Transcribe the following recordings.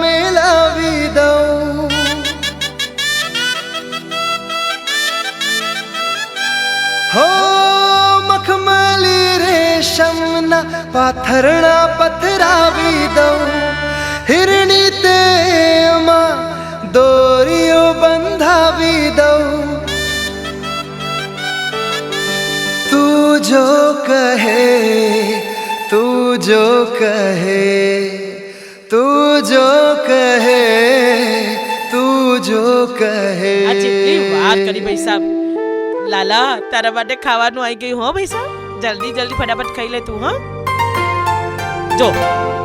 મેલાવી દઉં. હો મખમલી રેશમના પાથરણા પથરાવી દઉં. હિરણી તેમાં દોરીઓ બંધાવી દઉં. તું જો કહે, તું જો કહે, તું જો કહે, તું જો કહે. આ જેટલી વાત કરી ભાઈ સાહેબ. લાલા તારા માટે ખાવાનું આવી ગયું હો ભાઈ સાહેબ. જલ્દી જલ્દી ફટાફટ ખાઈ લે તું. હા જો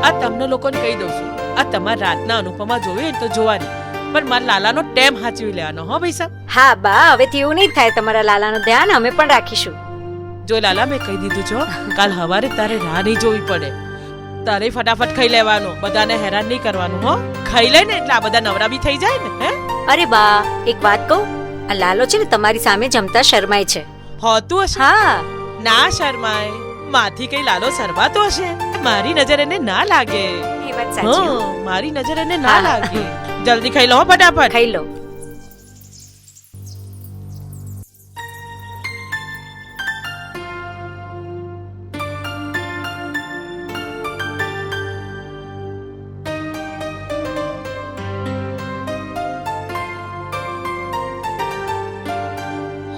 આ તમને લોકોને કહી દઉં છું, આ તમારા રાતના અનુપમા જોવી તો જોવાની, પણ મારા લાલાનો ટેમ સાચવી લેવાનો હો ભાઈ સાહેબ. હા બા, હવેથી એવું નહીં થાય. તમારા લાલાનું ધ્યાન અમે પણ રાખીશું. જો લાલા મેં કહી દીધું છો, કાલ સવારે તારે રાહ નહીં જોવી પડે. તારે ફટાફટ ખાઈ લેવાનું, બધાને હેરાન નહીં કરવાનું હો. ખાઈ લે ને એટલે આ બધા નવરા બી થઈ જાય ને. હે અરે બા, એક વાત કહું, આ લાલો છે ને તમારી સામે જમતા શરમાય છે. હોતું હશે? હા. ના શરમાય, માથી કઈ લાલો શરમાતો હશે? મારી નજર એને ના લાગે. એ વાત સાચી. હા, મારી નજર એને ના લાગે. જલ્દી ખાઈ લો હો ફટાફટ. ખાઈ લો.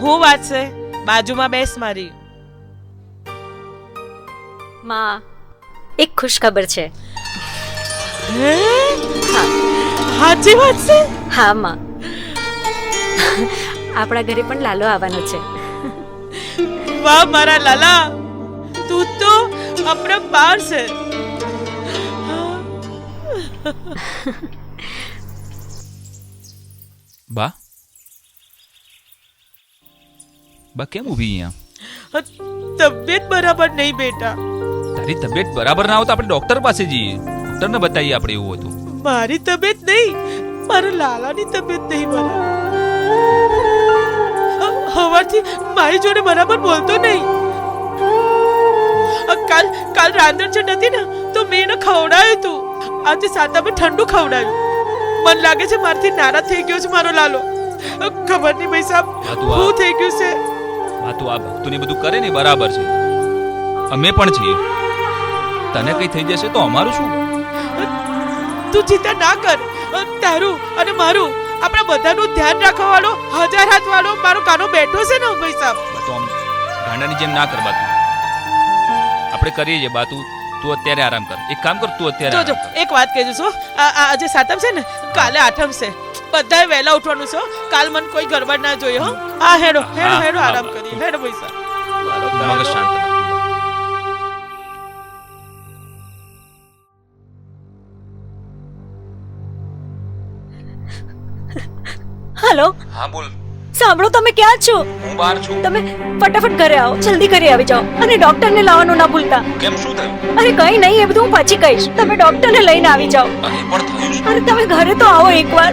હું વાત છે? બાજુમાં બેસ મારી. માં, એક ખુશ ખબર છે. હે? હા. સાચી વાત છે? હા માં, આપણા ઘરે પણ લાલો આવવાનો છે. વાહ મારા લાલા, તું તો અપરંપાર છે. બા બા કેમ ઊભી અહીંયા? તબિયત બરાબર નહીં બેટા. તારી તબિયત બરાબર ના હોય તો આપણે ડોક્ટર પાસે જઈએ, ડોક્ટરને બતાવીએ આપણે એવું હતું. મારી તબિયત નહીં, મારા લાલાની તબિયત નહીં બરાબર. હવારથી મારી જોડે બરાબર બોલતો નહીં. કાલ રાંધણ છે નથી ને તો મેં એને ખવડાવ્યું હતું. આજે સાતામે ઠંડુ ખવડાવ્યું. મન લાગે છે મારથી નારાજ થઈ ગયો છે મારો લાલો. ખબર નહીં ભાઈ સાહેબ શું થઈ ગયું છે. હા તું આ ભક્તોને બધું કરે ને બરાબર છે, અમે પણ છીએ. તને કઈ થઈ જશે તો અમારું શું? તું ચિંતા ના કર. તારું અને મારું, આપણા બધાનું ધ્યાન રાખવા વાળો, હજાર હાથ વાળો મારો કાનો બેઠો છે ને ભાઈ સાહેબ. તો આમ ગાંડાની જેમ ના કર બા. તું આપણે કરીએ છીએ બા. તું અત્યારે આરામ કર. એક કામ કર, તું અત્યારે જો એક વાત કહેજો છો, આજે સાતમ છે ને, કાલે આઠમ છે. બધાએ વહેલા ઉઠવાનું છે. કાલ મને કોઈ ગરબડ ના જોઈએ હો. હા હેડો હેડો હેડો, આરામ કરીએ. હેડો ભાઈ સાહેબ. મગજ શાંત રાખ. હેલો. હા બોલ. સાંભળો, તમે ક્યાં છો? હું બહાર છું. તમે ફટાફટ ઘરે આવો, જલ્દી ઘરે આવી જાઓ, અને ડોક્ટરને લાવવાનું ના ભૂલતા. કેમ, શું થયું? અરે કઈ નહીં, એ બધું હું પછી કહીશ. તમે ડોક્ટરને લઈને આવી જાઓ. એ પણ થયું છે. અરે તમે ઘરે તો આવો એકવાર.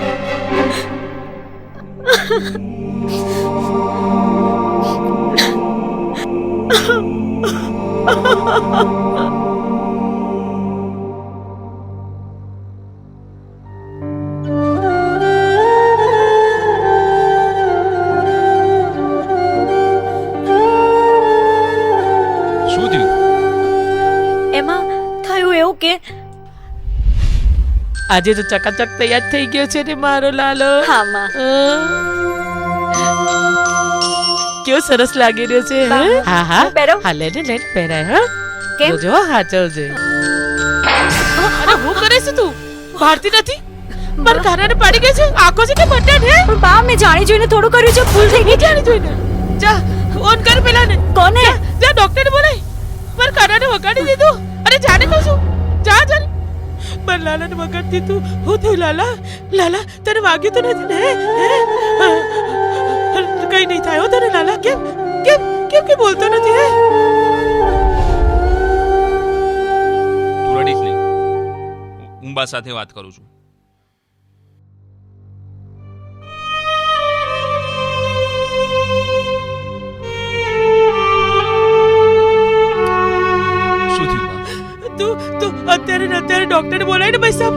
શું થયું? એમાં થયું એવું કે આજે તો ચકાચક તૈયાર થઈ ગયો છે ને મારો લાલો. હા માં. કેવો સરસ લાગી રહ્યો છે. બા, હા હા પહેરો. હા લે ને પહેરાય. હા કેમ? જોજો હાચવજે. અરે હું કરે છે તું? ભારતી નથી? મારા કાનાને પાડી ગઈ છે. આંખો છે કે બટન હે? પણ બા, મેં જાણી જોઈને થોડું કર્યું છે, ભૂલ થઈ ગઈ. જાણી જોઈને જા ઓન કર પેલા ને. કોને? જા ડોક્ટરને બોલાય. મારા કાનાને વગાડી દીધું. અરે જાને કહું છું, જા જા. મારા લાલાને વગાડી દીધું. હું થયું લાલા? લાલા તને વાગ્યું તો નથી ને? કઈ નહીં થાય હો તને લાલા. કેમ કેમ કેમ કે બોલતો નથી? હે તું રડીશ નહીં. હું બા સાથે વાત કરું છું. શું થયું બા? તું અત્યારે ને અત્યારે ડોક્ટરને બોલાય ને ભાઈ સાહેબ.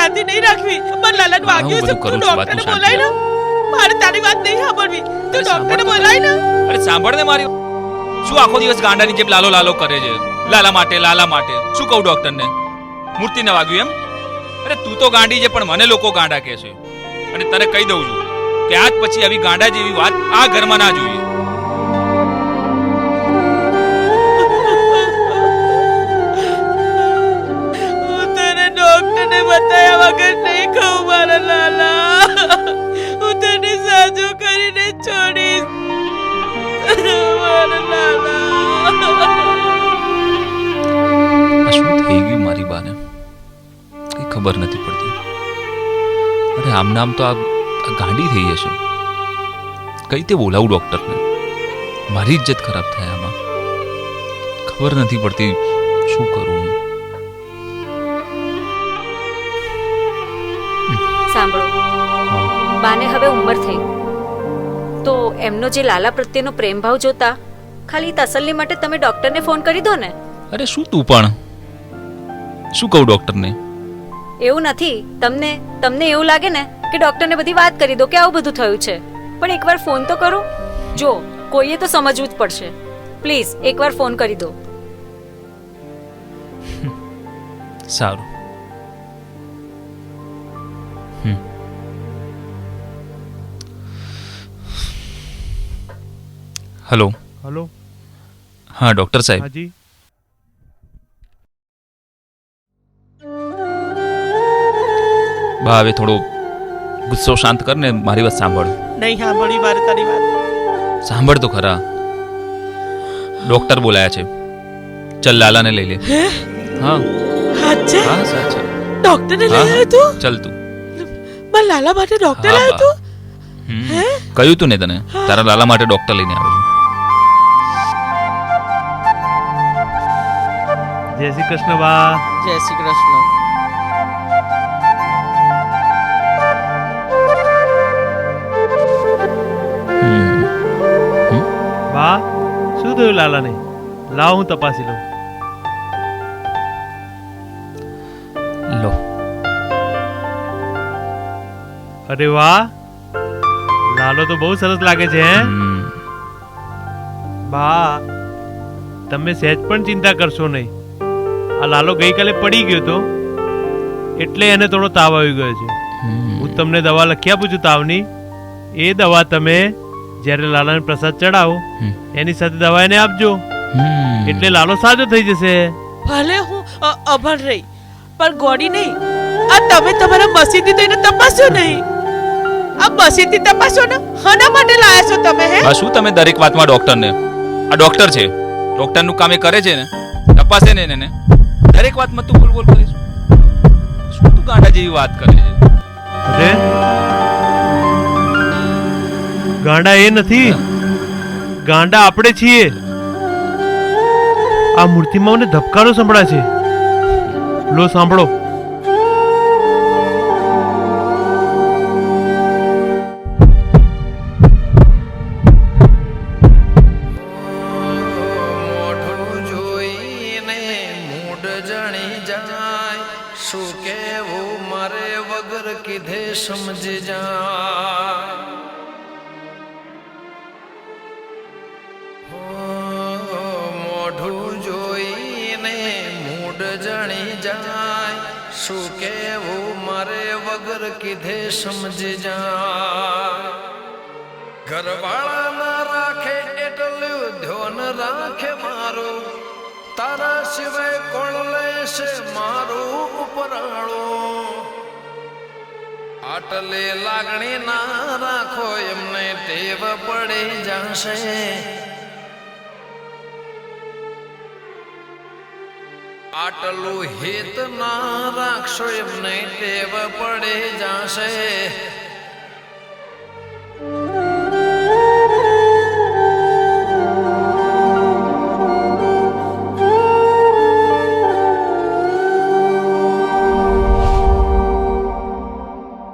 શાંતિ નહીં રાખવી. મને લાલાને વાગ્યું છે, હું બધું તું કરું છું, વાત ડોક્ટરને તું બોલાય ને. મારે તારી વાત નહીં સાંભળવી. તું ડોક્ટરને બોલાય ને. અરે સાંભળ ને મારી, શું આખો દિવસ ગાંડાની જેમ લાલો લાલો કરે છે? લાલા માટે શું કહું ડોક્ટરને? મૂર્તિને વાગ્યું એમ? અરે તું તો ગાંડી છે, પણ મને લોકો ગાંડા કહે છે. અને તને કહી દઉં છું કે આજ પછી આવી ગાંડા જેવી વાત આ ઘરમાં ના જોઈએ. હું તને ડોક્ટરને બતાવ્યા વગર નહીં ખાઉં મારા લાલા. હું તને સાજો કરીને છોડીશ મારા લાલા. આ શું થઈ ગયું મારી બાને? કઈ ખબર નથી પડતી. અરે આમ નામ તો આ ગાંડી થઈ હશે. કઈ રીતે બોલાવું ડોક્ટરને? મારી ઇજ્જત ખરાબ થાય આમાં. ખબર નથી પડતી શું કરું. સાંભળો, બાને હવે ઉંમર થઈ, તો એમનો જે લાલા પ્રત્યેનો પ્રેમ ભાવ જોતા ખાલી તસલ્લી માટે તમે ડોક્ટરને ફોન કરી દો ને. અરે શું તું પણ શું કહું ડોક્ટરને? એવું નથી, તમને એવું લાગે ને કે ડોક્ટરને બધી વાત કરી દો કે આવું બધું થયું છે, પણ એકવાર ફોન તો કરો. જો કોઈએ તો સમજવું જ પડશે. પ્લીઝ એકવાર ફોન કરી દો. સારું. હેલો. हेलो હા ડોક્ટર સાહેબ. हाँ जी બા હવે થોડો ગુસ્સો શાંત કર ને મારી વાત સાંભળ. નહીં સાંભળવી મારે તારી વાત. સાંભળ તો ખરા. ડોક્ટર બોલાયા છે. ચલ લાલાને લઈ લે. હા સાચે હા સાચે. ડોક્ટરને લઈ હા, આવ્યો તું? ચલ તું. મારા લાલા માટે ડોક્ટર હા, આવ્યો બા. તું? હે? કહ્યું તું ને તને તારા લાલા માટે ડોક્ટર લઈને આવ્યો છું. जय श्री कृष्ण बा. જય શ્રી કૃષ્ણ. બા શું થયું લાલાને? લાવ હું તપાસી લઉં. લો. અરે વાહ, લાલો તો બહુ સરસ લાગે છે હે. બા તમે સહેજ પણ ચિંતા કરશો નહીં. આ લાલો ગઈકાલે પડી ગયો તો એટલે એને થોડો તાવ આવી ગયો છે. હું તમને દવા લખી આપું છું તાવની. એ દવા તમે જ્યારે લાલાને પ્રસાદ ચડાવો એની સાથે દવા એને આપજો, એટલે લાલો સાજો થઈ જશે. ભલે હું અભણ રહી, પણ ગોળી નહીં. આ તમે તમારા મસીથી તો એને તપાસ્યો નહીં. આ મસીથી તપાસો ને. હના માટે લાયા છો તમે? હે હા શું તમે દરેક વાતમાં ડોક્ટરને? આ ડોક્ટર છે, ડોક્ટરનું કામ એ કરે છે ને, તપાસે ને એને. દરેક વાતમાં તું બોલ બોલ કરીશ. શું તું ગાંડા જેવી વાત કરે છે? અરે ગાંડા એ નથી, ગાંડા આપણે છીએ. આ મૂર્તિમાં મને ધબકારો સંભળાય છે. લો સાંભળો. મોઢું જોઈને મૂડ જણી જાય, શું કેવું મારે વગર કીધે સમજી જાય. મોઢું જોઈને મૂડ જણી જાય, શું કેવું મારે વગર કીધે સમજી જાય. ઘરવાળા ના રાખે એટલું ધ્યાન રાખે મારું, તારા સિવાય કોણ લેશે મારું ઉપરાણું. આટલી લાગણી ના રાખો, એમને ટેવ પડી જશે. આટલું હિત ના રાખશો, એમને ટેવ પડી જશે.